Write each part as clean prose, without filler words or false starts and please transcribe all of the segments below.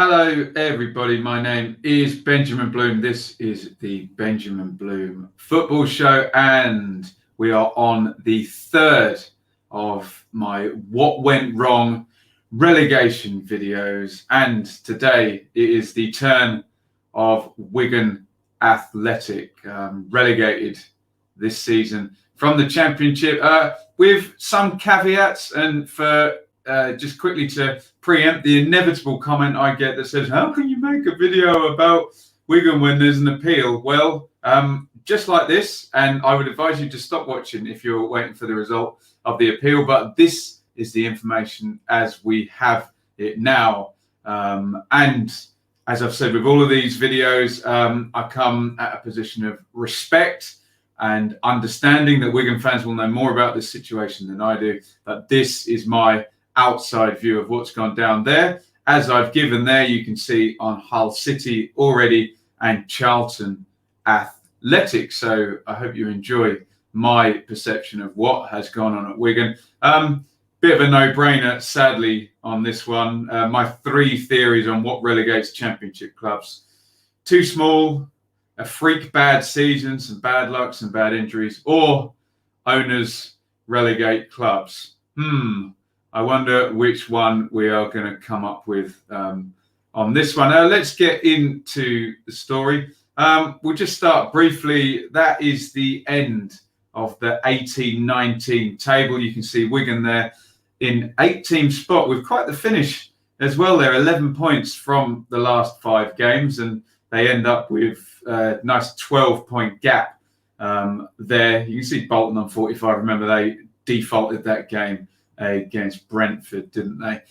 Hello, everybody. My name is Benjamin Bloom. This is the Benjamin Bloom Football Show, and we are on the third of my What Went Wrong relegation videos. And today it is the turn of Wigan Athletic, relegated this season from the Championship, with some caveats. And for just quickly to preempt the inevitable comment I get that says, how can you make a video about Wigan when there's an appeal? Well, just like this, and I would advise you to stop watching if you're waiting for the result of the appeal, but this is the information as we have it now. And as I've said with all of these videos, I come at a position of respect and understanding that Wigan fans will know more about this situation than I do, but this is my outside view of what's gone down there. As I've given there, you can see on Hull City already and Charlton Athletic. So I hope you enjoy my perception of what has gone on at Wigan. Bit of a no-brainer, sadly, on this one. My three theories on what relegates Championship clubs: too small, a freak bad season, some bad luck, some bad injuries, or owners relegate clubs. I wonder which one we are going to come up with on this one. Let's get into the story. We'll just start briefly. That is the end of the 18-19 table. You can see Wigan there in 8th spot with quite the finish as well. They're 11 points from the last 5 games, and they end up with a nice 12-point gap there. You can see Burton on 45. Remember, they defaulted that game against Brentford, didn't they?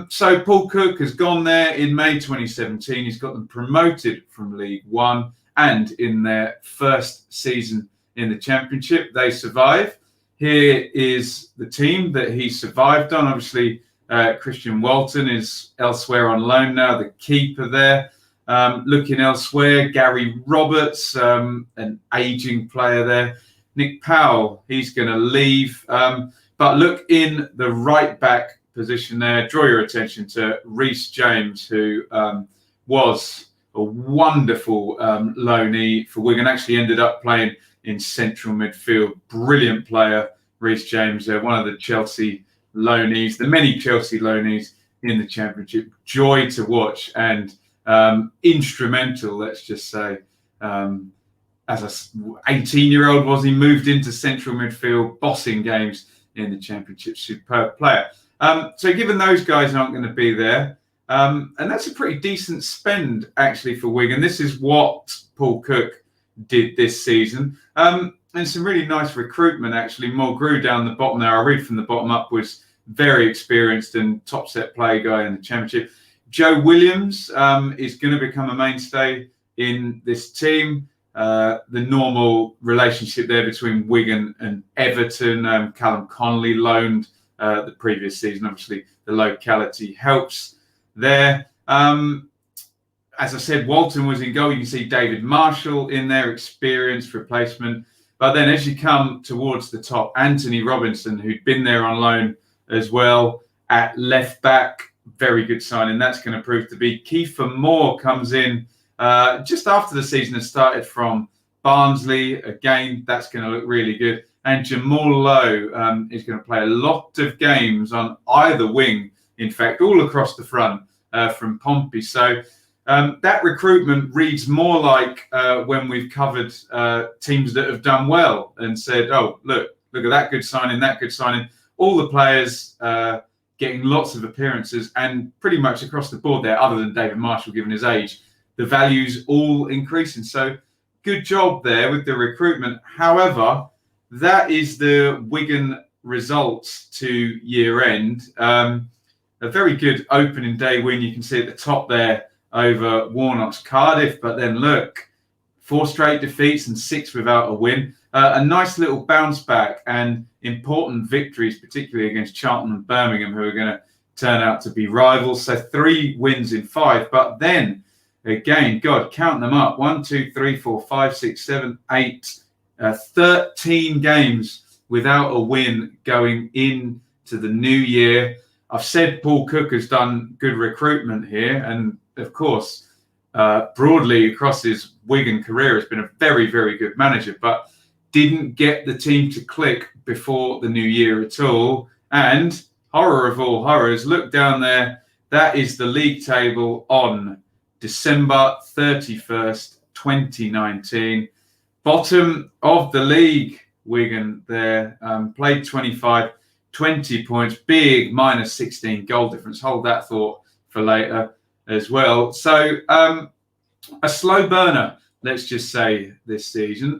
So Paul Cook has gone there in May 2017. He's got them promoted from League One, and in their first season in the Championship, they survive. Here is the team that he survived on. Obviously, Christian Walton is elsewhere on loan now, the keeper there. Looking elsewhere, Gary Roberts, an aging player there. Nick Powell, he's going to leave. But look in the right back position there. Draw your attention to Reece James, who was a wonderful loanee for Wigan. Actually ended up playing in central midfield. Brilliant player, Reece James, one of the Chelsea loanees, the many Chelsea loanees in the Championship. Joy to watch and instrumental, let's just say. As an 18-year-old was he, moved into central midfield, bossing games in the Championship. Superb player. So given those guys aren't going to be there, and that's a pretty decent spend actually for Wigan. This is what Paul Cook did this season. And some really nice recruitment actually. Mulgrew down the bottom there, I read from the bottom up, was very experienced and top set play guy in the Championship. Joe Williams is going to become a mainstay in this team. The normal relationship there between Wigan and Everton. Callum Connolly loaned the previous season. Obviously, the locality helps there. As I said, Walton was in goal. You can see David Marshall in there, experienced replacement. But then as you come towards the top, Anthony Robinson, who'd been there on loan as well at left back, very good signing. That's going to prove to be. Kiefer Moore comes in just after the season has started from Barnsley. Again, that's going to look really good. And Jamal Lowe is going to play a lot of games on either wing, in fact, all across the front from Pompey. So that recruitment reads more like when we've covered teams that have done well and said, oh, look at that good signing, that good signing. All the players getting lots of appearances, and pretty much across the board there, other than David Marshall, given his age, the values all increasing. So good job there with the recruitment. However, that is the Wigan results to year end. A very good opening day win. You can see at the top there over Warnock's Cardiff. But then look, 4 straight defeats and 6 without a win. A nice little bounce back and important victories, particularly against Charlton and Birmingham, who are going to turn out to be rivals. So 3 wins in 5. But then again, God, count them up. 1, 2, 3, 4, 5, 6, 7, 8, 13 games without a win going into the new year. I've said Paul Cook has done good recruitment here, and of course, broadly across his Wigan career, has been a very, very good manager, but didn't get the team to click before the new year at all. And horror of all horrors, look down there. That is the league table on December 31st, 2019. Bottom of the league, Wigan there. Played 25, 20 points, big minus 16 goal difference. Hold that thought for later as well. So a slow burner, let's just say, this season.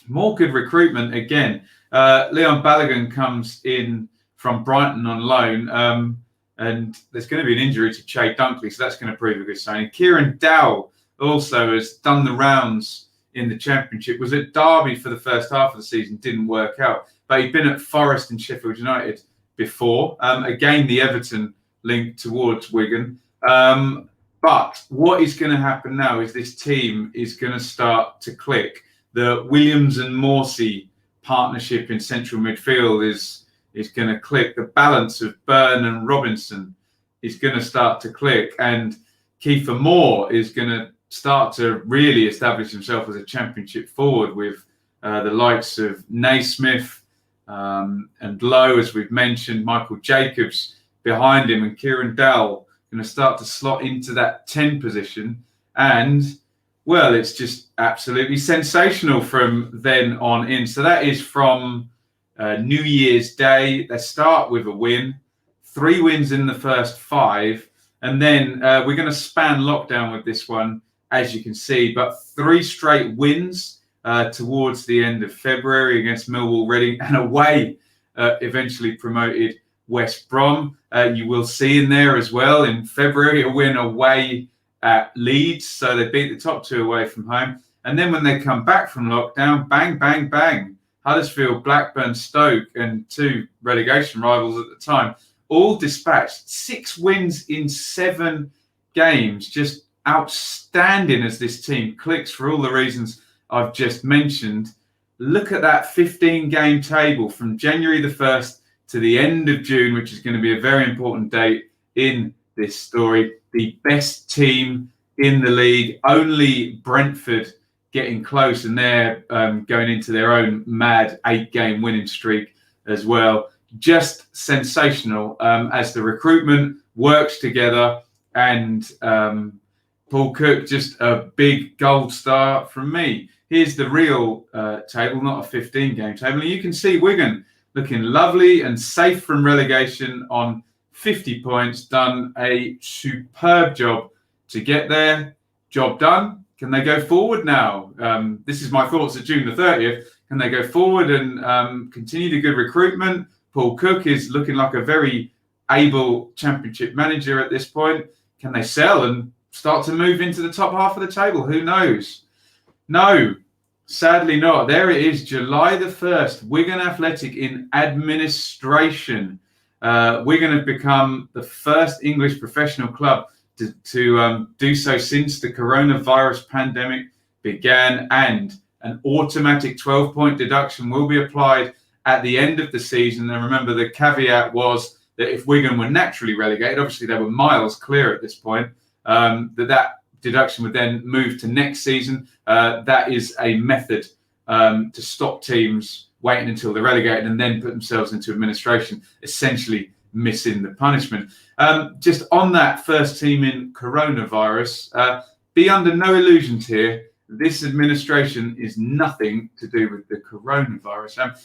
More good recruitment again. Leon Balogun comes in from Brighton on loan, and there's going to be an injury to Che Dunkley, so that's going to prove a good signing. Kieran Dowell also has done the rounds in the Championship, was at Derby for the first half of the season, didn't work out, but he'd been at Forest and Sheffield United before. Again, the Everton link towards Wigan. But what is going to happen now is this team is going to start to click. The Williams and Morsey partnership in central midfield is going to click. The balance of Burton and Robinson is going to start to click. And Kiefer Moore is going to start to really establish himself as a Championship forward with the likes of Naismith and Lowe, as we've mentioned, Michael Jacobs behind him, and Kieran Dowell going to start to slot into that 10 position. And, well, it's just absolutely sensational from then on in. So that is from New Year's Day. They start with a win, 3 wins in the first 5. And then we're going to span lockdown with this one, as you can see, but 3 straight wins towards the end of February against Millwall, Reading, and away eventually promoted West Brom. You will see in there as well in February a win away at Leeds, so they beat the top 2 away from home. And then when they come back from lockdown, bang, bang, bang. Huddersfield, Blackburn, Stoke, and 2 relegation rivals at the time, all dispatched. 6 wins in 7 games. Just outstanding as this team clicks for all the reasons I've just mentioned. Look at that 15-game table from January the 1st to the end of June, which is going to be a very important date in this story. The best team in the league, only Brentford getting close, and they're going into their own mad 8-game winning streak as well. Just sensational as the recruitment works together, and Paul Cook, just a big gold star from me. Here's the real table, not a 15-game table. And you can see Wigan looking lovely and safe from relegation on 50 points. Done a superb job to get there. Job done. Can they go forward now? This is my thoughts at June the 30th. Can they go forward and continue the good recruitment? Paul Cook is looking like a very able Championship manager at this point. Can they sell and start to move into the top half of the table? Who knows? No, sadly not. There it is, July the 1st, Wigan Athletic in administration. Wigan have become the first English professional club to do so since the coronavirus pandemic began, and an automatic 12-point deduction will be applied at the end of the season. And remember, the caveat was that if Wigan were naturally relegated, obviously they were miles clear at this point, that deduction would then move to next season. That is a method to stop teams waiting until they're relegated and then put themselves into administration, essentially missing the punishment. Just on that first team in coronavirus, be under no illusions here. This administration is nothing to do with the coronavirus.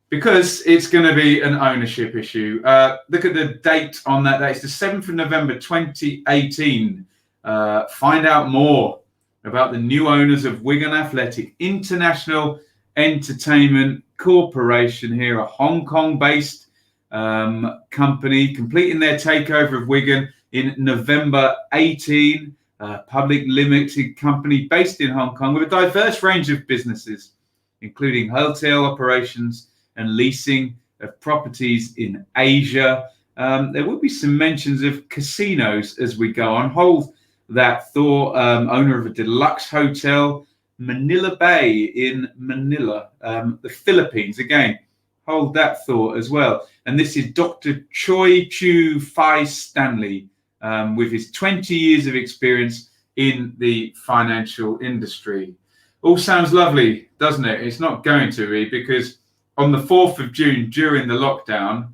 Because it's going to be an ownership issue. Look at the date on that. It's the 7th of November, 2018. Find out more about the new owners of Wigan Athletic International Entertainment Corporation here, a Hong Kong-based company completing their takeover of Wigan in November 18. Public limited company based in Hong Kong with a diverse range of businesses, including hotel operations and leasing of properties in Asia. There will be some mentions of casinos as we go on. Hold that thought. Owner of a deluxe hotel, Manila Bay in Manila, the Philippines. Again, hold that thought as well. And this is Dr. Choi Chu Fai Stanley, with his 20 years of experience in the financial industry. All sounds lovely, doesn't it? It's not going to be, because on the 4th of June, during the lockdown,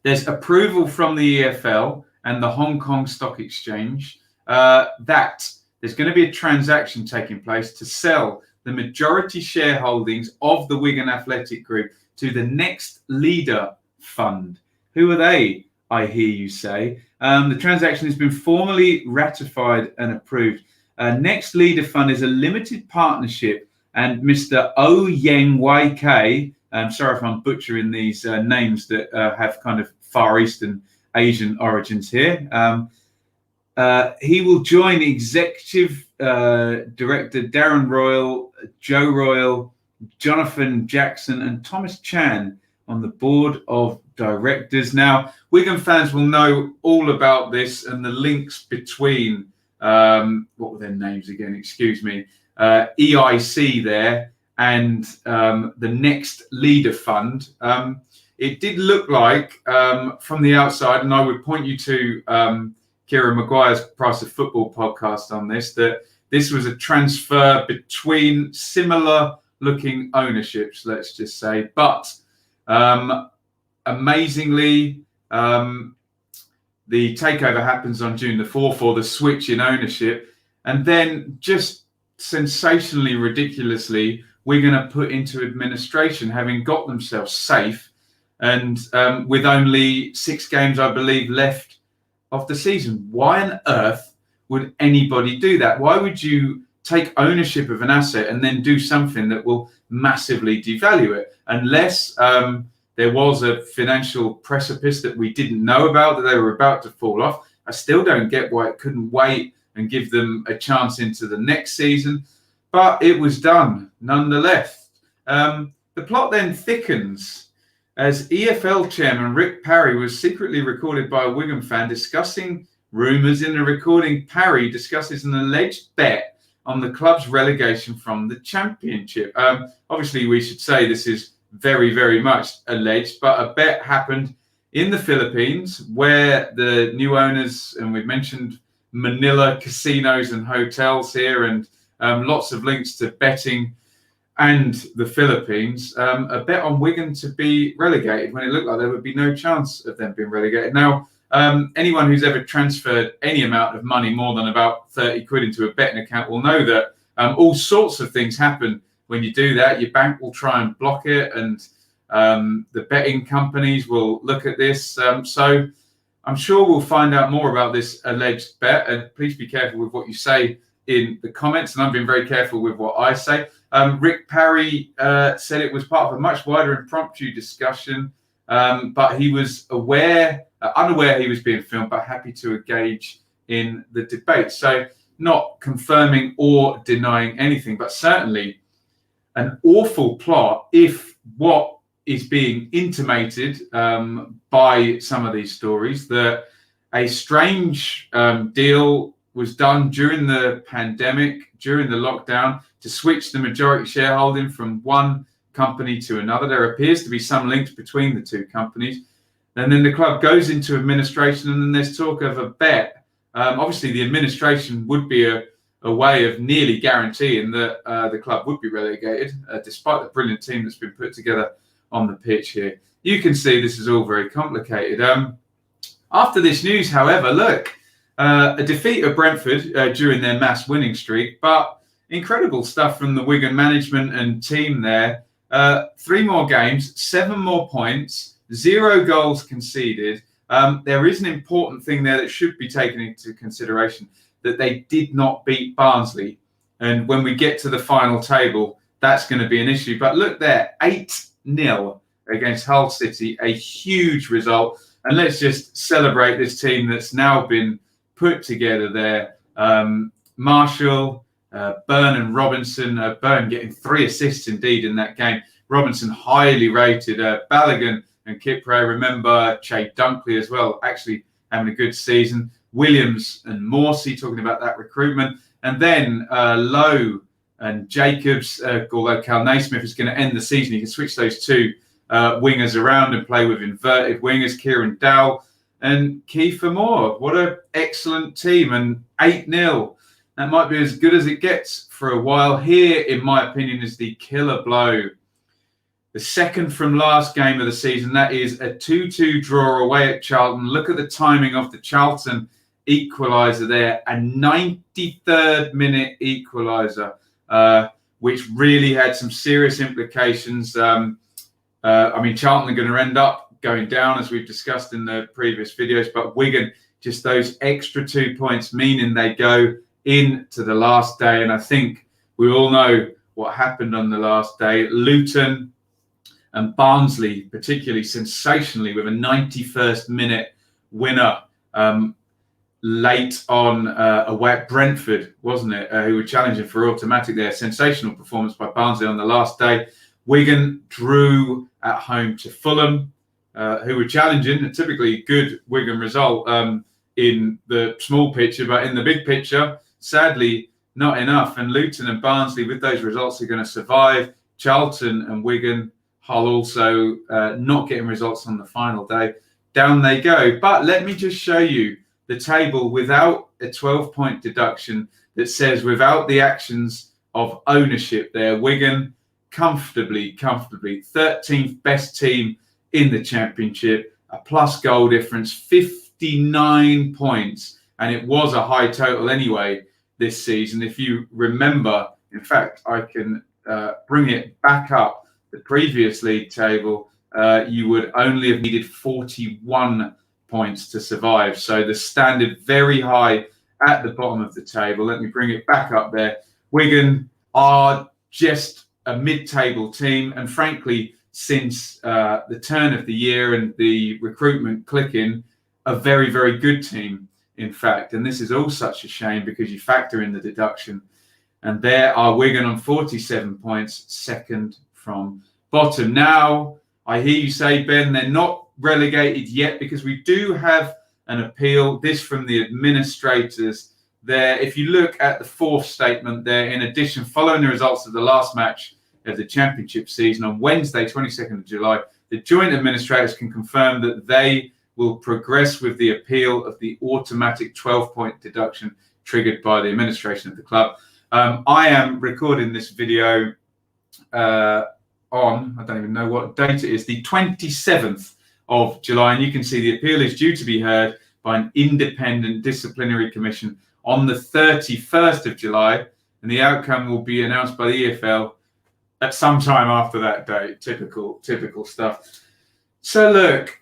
there's approval from the EFL and the Hong Kong Stock Exchange that there's going to be a transaction taking place to sell the majority shareholdings of the Wigan Athletic Group to the Next Leader Fund. Who are they, I hear you say? The transaction has been formally ratified and approved. Next Leader Fund is a limited partnership, and Mr. O Yeng YK, I'm sorry if I'm butchering these names that have kind of Far Eastern Asian origins here. He will join Executive Director Darren Royal, Joe Royal, Jonathan Jackson, and Thomas Chan on the board of directors. Now, Wigan fans will know all about this and the links between, what were their names again? Excuse me. EIC there and the Next Leader Fund. It did look like from the outside, and I would point you to Kieran Maguire's Price of Football podcast on this, that this was a transfer between similar looking ownerships, let's just say. But amazingly, the takeover happens on June the 4th, or the switch in ownership. And then just sensationally, ridiculously, we're going to put into administration, having got themselves safe and with only 6 games, I believe, left of the season. Why on earth would anybody do that? Why would you take ownership of an asset and then do something that will massively devalue it? Unless there was a financial precipice that we didn't know about, that they were about to fall off. I still don't get why it couldn't wait and give them a chance into the next season, but it was done nonetheless. The plot then thickens as EFL chairman Rick Parry was secretly recorded by a Wigan fan discussing rumours. In the recording, Parry discusses an alleged bet on the club's relegation from the Championship. Obviously, we should say this is very, very much alleged, but a bet happened in the Philippines where the new owners, and we've mentioned Manila casinos and hotels here, and lots of links to betting and the Philippines, a bet on Wigan to be relegated when it looked like there would be no chance of them being relegated. Now, anyone who's ever transferred any amount of money, more than about 30 quid, into a betting account will know that all sorts of things happen when you do that. Your bank will try and block it, and the betting companies will look at this. So I'm sure we'll find out more about this alleged bet, and please be careful with what you say in the comments, and I've been very careful with what I say. Rick Parry said it was part of a much wider impromptu discussion, but he was unaware he was being filmed, but happy to engage in the debate. So not confirming or denying anything, but certainly an awful plot if what is being intimated by some of these stories, that a strange deal was done during the pandemic, during the lockdown, to switch the majority shareholding from one company to another. There appears to be some links between the two companies. And then the club goes into administration, and then there's talk of a bet. Obviously, the administration would be a way of nearly guaranteeing that the club would be relegated, despite the brilliant team that's been put together on the pitch here. You can see this is all very complicated. After this news, however, look, a defeat of Brentford during their mass winning streak, but incredible stuff from the Wigan management and team there. 3 more games, 7 more points, 0 goals conceded. There is an important thing there that should be taken into consideration, that they did not beat Barnsley. And when we get to the final table, that's going to be an issue. But look there, 8-0 against Hull City, a huge result. And let's just celebrate this team that's now been put together there. Marshall, Burn and Robinson. Burn getting 3 assists indeed in that game. Robinson highly rated. Balogun and Kipre. Remember Che Dunkley as well, actually having a good season. Williams and Morsey, talking about that recruitment. And then Lowe and Jacobs, although Cal Naismith is going to end the season, you can switch those two wingers around and play with inverted wingers, Kieran Dowell and Kiefer Moore. What an excellent team. And 8-0. That might be as good as it gets for a while. Here, in my opinion, is the killer blow. The second from last game of the season, that is a 2-2 draw away at Charlton. Look at the timing of the Charlton equaliser there, a 93rd minute equaliser, which really had some serious implications. Charlton are going to end up going down, as we've discussed in the previous videos, but Wigan, just those extra 2 points, meaning they go into the last day. And I think we all know what happened on the last day. Luton and Barnsley, particularly sensationally, with a 91st minute winner late on away at Brentford, wasn't it? Who were challenging for automatic there. Sensational performance by Barnsley on the last day. Wigan drew at home to Fulham, who were challenging, a typically good Wigan result in the small picture, but in the big picture, sadly, not enough. And Luton and Barnsley, with those results, are going to survive. Charlton and Wigan, Hull also not getting results on the final day. Down they go. But let me just show you the table without a 12-point deduction that says without the actions of ownership there, Wigan comfortably 13th best team in the Championship, a plus goal difference, 59 points. And it was a high total anyway this season. If you remember, in fact, I can bring it back up. The previous league table, you would only have needed 41 points to survive. So the standard very high at the bottom of the table. Let me bring it back up there. Wigan are just a mid-table team, and frankly, since the turn of the year and the recruitment clicking, a very, very good team, in fact. And this is all such a shame because you factor in the deduction. And there are Wigan on 47 points, second from bottom. Now, I hear you say, Ben, they're not relegated yet because we do have an appeal. This from the administrators there. If you look at the fourth statement there, in addition, following the results of the last match of the Championship season on Wednesday, 22nd of July, the joint administrators can confirm that they will progress with the appeal of the automatic 12-point deduction triggered by the administration of the club. I am recording this video on, I don't even know what date it is, the 27th of July, and you can see the appeal is due to be heard by an independent disciplinary commission on the 31st of July, and the outcome will be announced by the EFL at some time after that date. Typical stuff. So look,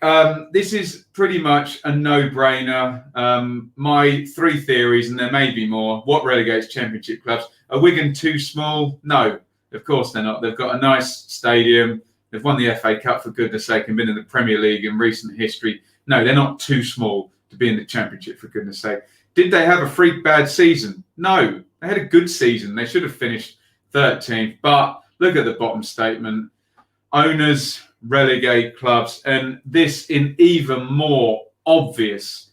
this is pretty much a no-brainer. My three theories, and there may be more. What relegates Championship clubs? Are Wigan too small? No, of course they're not. They've got a nice stadium. They've won the FA Cup, for goodness sake, and been in the Premier League in recent history. No, they're not too small to be in the Championship, for goodness sake. Did they have a freak bad season? No, they had a good season. They should have finished 13th. But look at the bottom statement. Owners relegate clubs, and this in even more obvious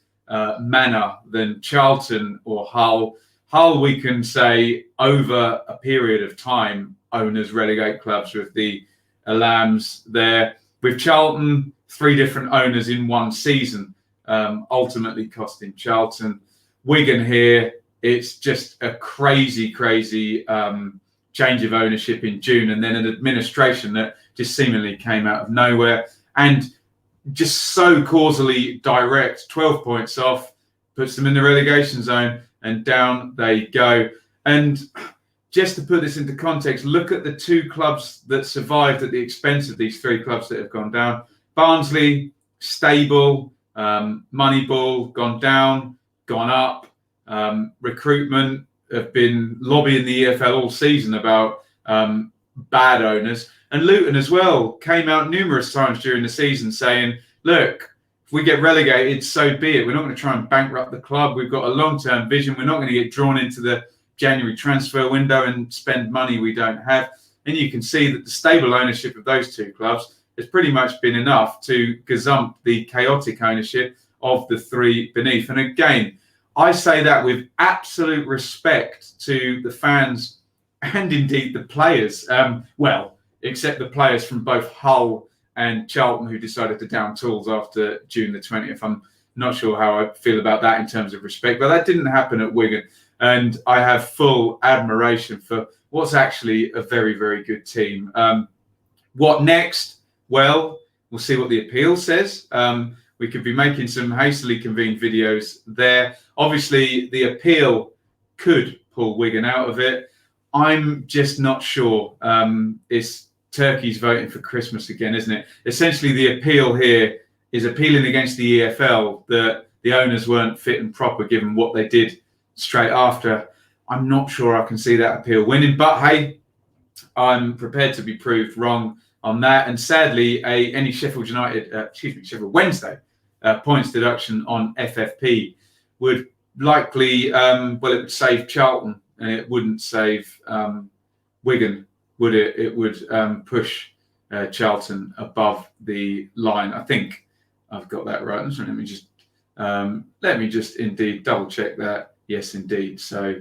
manner than Charlton or Hull. Hull, we can say, over a period of time, owners relegate clubs with the Lambs there. With Charlton, 3 different owners in one season, ultimately costing Charlton. Wigan here, it's just a crazy change of ownership in June, and then an administration that just seemingly came out of nowhere and just so causally direct. 12 points off, puts them in the relegation zone, and down they go. And just to put this into context, look at the 2 clubs that survived at the expense of these 3 clubs that have gone down. Barnsley, stable, Moneyball, gone down, gone up. Recruitment have been lobbying the EFL all season about bad owners. And Luton as well came out numerous times during the season saying, look, if we get relegated, so be it. We're not going to try and bankrupt the club. We've got a long-term vision. We're not going to get drawn into the January transfer window and spend money we don't have. And you can see that the stable ownership of those 2 clubs has pretty much been enough to gazump the chaotic ownership of the 3 beneath. And again, I say that with absolute respect to the fans and indeed the players. Well, except the players from both Hull and Charlton who decided to down tools after June the 20th. I'm not sure how I feel about that in terms of respect, but that didn't happen at Wigan. And I have full admiration for what's actually a very, very good team. What next? Well, we'll see what the appeal says. We could be making some hastily convened videos there. Obviously, the appeal could pull Wigan out of it. I'm just not sure. It's turkeys voting for Christmas again, isn't it? Essentially, the appeal here is appealing against the EFL that the owners weren't fit and proper given what they did straight after. I'm not sure I can see that appeal winning, but hey, I'm prepared to be proved wrong on that. And sadly, any Sheffield Wednesday points deduction on FFP would likely, it would save Charlton and it wouldn't save Wigan, would it? It would push Charlton above the line. I think I've got that right. So let me just indeed double check that. Yes, indeed. So,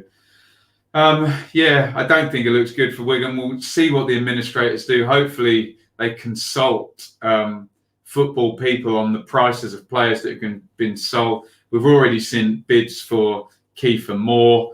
yeah, I don't think it looks good for Wigan. We'll see what the administrators do. Hopefully, they consult football people on the prices of players that have been sold. We've already seen bids for Kiefer Moore.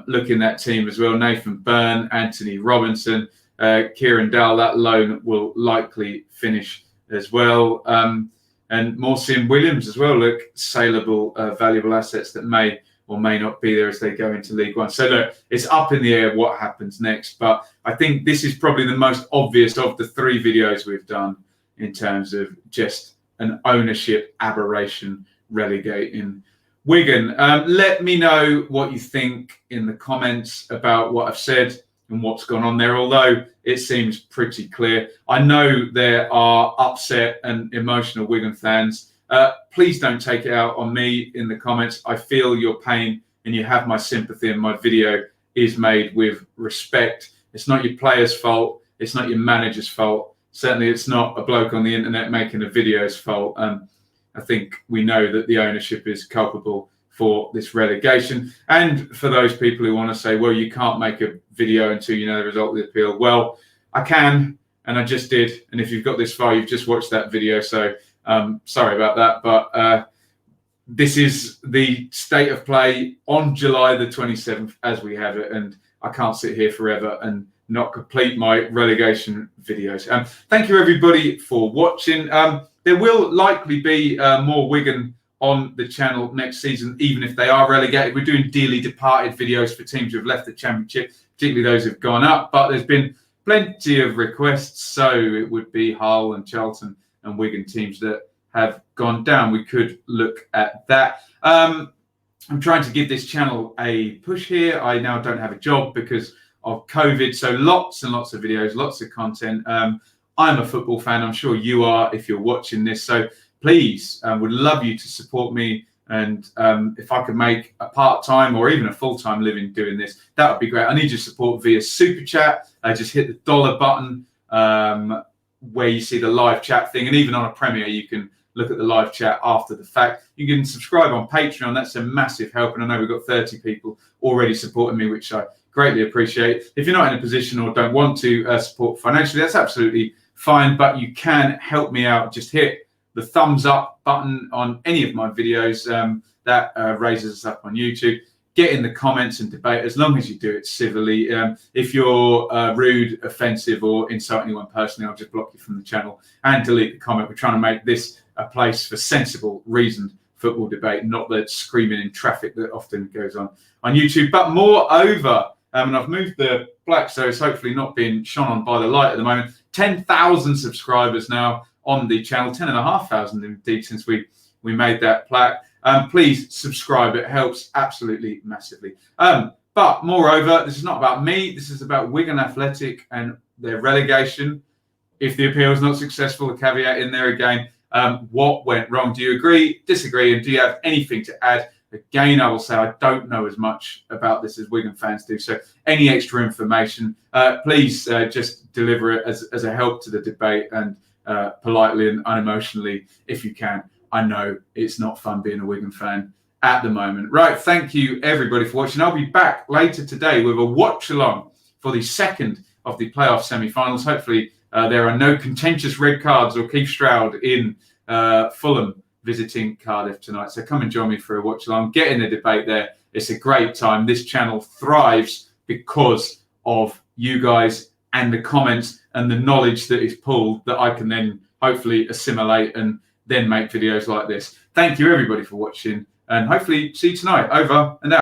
Looking at that team as well, Nathan Byrne, Anthony Robinson, Kieran Dowell, that loan will likely finish as well. And Morsian Williams as well, look, saleable, valuable assets that may or may not be there as they go into League One. So look, it's up in the air what happens next. But I think this is probably the most obvious of the three videos we've done in terms of just an ownership aberration relegating Wigan. Let me know what you think in the comments about what I've said and what's gone on there, although it seems pretty clear. I know there are upset and emotional Wigan fans. Please don't take it out on me in the comments. I feel your pain and you have my sympathy, and my video is made with respect. It's not your player's fault. It's not your manager's fault. Certainly it's not a bloke on the internet making a video's fault. I think we know that the ownership is culpable for this relegation. And for those people who want to say, well, you can't make a video until you know the result of the appeal. Well, I can, and I just did. And if you've got this far, you've just watched that video. So sorry about that. But this is the state of play on July the 27th as we have it. And I can't sit here forever and not complete my relegation videos. Thank you, everybody, for watching. There will likely be more Wigan on the channel next season, even if they are relegated. We're doing dearly departed videos for teams who have left the Championship, particularly those who have gone up. But there's been plenty of requests, so it would be Hull and Charlton and Wigan teams that have gone down. We could look at that. I'm trying to give this channel a push here. I now don't have a job because of COVID, so lots and lots of videos, lots of content. I'm a football fan. I'm sure you are if you're watching this. So please, would love you to support me. And if I could make a part-time or even a full-time living doing this, that would be great. I need your support via Super Chat. Just hit the dollar button where you see the live chat thing. And even on a Premiere, you can look at the live chat after the fact. You can subscribe on Patreon. That's a massive help. And I know we've got 30 people already supporting me, which I greatly appreciate. If you're not in a position or don't want to support financially, that's absolutely fine. But you can help me out. Just hit the thumbs up button on any of my videos. That raises us up on YouTube. Get in the comments and debate, as long as you do it civilly. If you're rude, offensive, or insult anyone personally, I'll just block you from the channel and delete the comment. We're trying to make this a place for sensible, reasoned football debate, not the screaming in traffic that often goes on YouTube. But moreover, and I've moved the black, so it's hopefully not being shone on by the light at the moment. 10,000 subscribers now on the channel, 10,500 indeed since we made that plaque. Please subscribe. It helps absolutely massively. But moreover, this is not about me. This is about Wigan Athletic and their relegation. If the appeal is not successful, a caveat in there again. What went wrong? Do you agree, disagree, and do you have anything to add? Again, I will say I don't know as much about this as Wigan fans do. So any extra information, please just deliver it as a help to the debate, and politely and unemotionally if you can. I know it's not fun being a Wigan fan at the moment. Right, thank you everybody for watching. I'll be back later today with a watch along for the second of the playoff semi-finals. Hopefully there are no contentious red cards or Keith Stroud in Fulham visiting Cardiff tonight. So come and join me for a watch along. Get in the debate there. It's a great time. This channel thrives because of you guys and the comments and the knowledge that is pulled that I can then hopefully assimilate and then make videos like this. Thank you everybody for watching, and hopefully see you tonight. Over and out.